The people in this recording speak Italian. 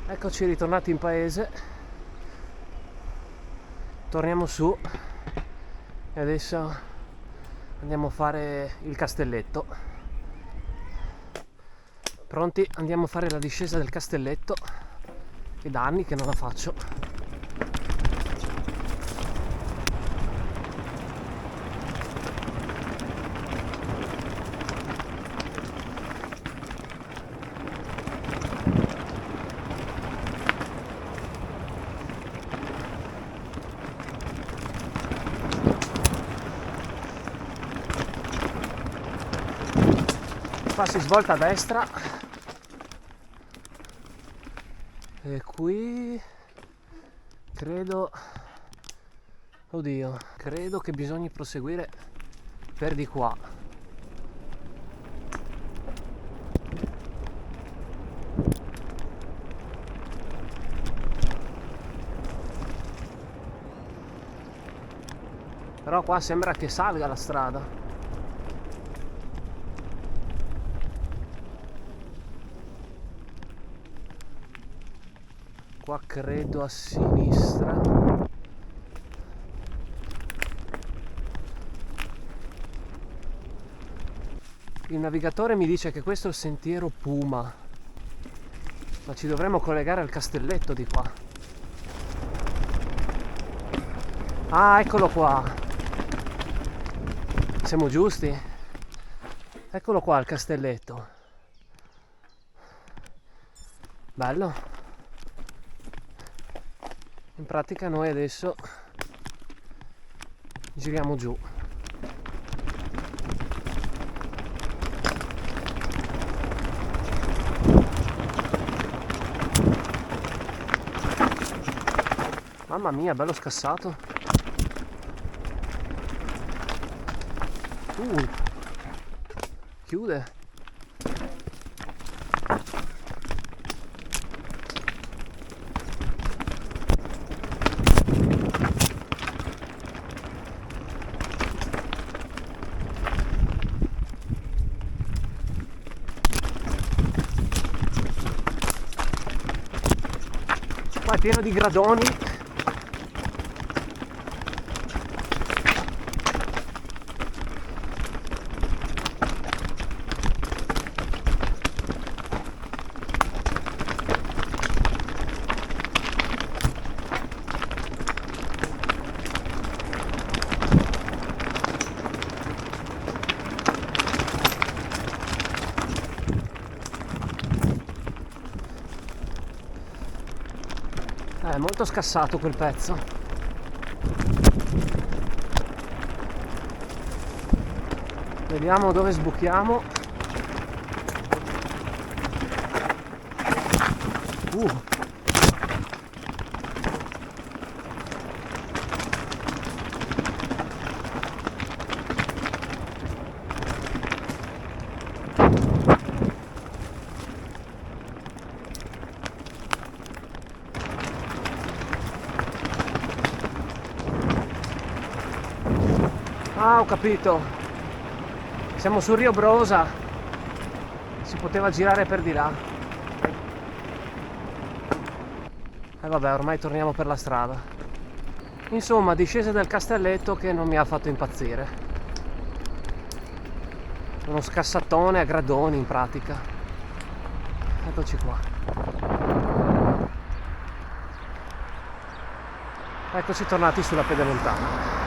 Eccoci ritornati in paese, torniamo su e adesso andiamo a fare il castelletto. Pronti? Andiamo a fare la discesa del castelletto, che da anni che non la faccio. Qua si svolta a destra e qui credo che bisogni proseguire per di qua. Però qua sembra che salga la strada. Qua credo a sinistra. Il navigatore mi dice che questo è il sentiero Puma, ma ci dovremmo collegare al castelletto di qua. Ah, eccolo qua. Siamo giusti? Eccolo qua il castelletto. Bello. In pratica noi adesso giriamo giù. Mamma mia, bello scassato. Chiude. Qua è pieno di gradoni. È molto scassato quel pezzo. Vediamo dove sbuchiamo. Ah, ho capito. Siamo su Rio Brosa. Si poteva girare per di là. E vabbè, ormai torniamo per la strada. Insomma, discesa del castelletto che non mi ha fatto impazzire. Uno scassatone a gradoni in pratica. Eccoci qua. Eccoci tornati sulla pedemontana.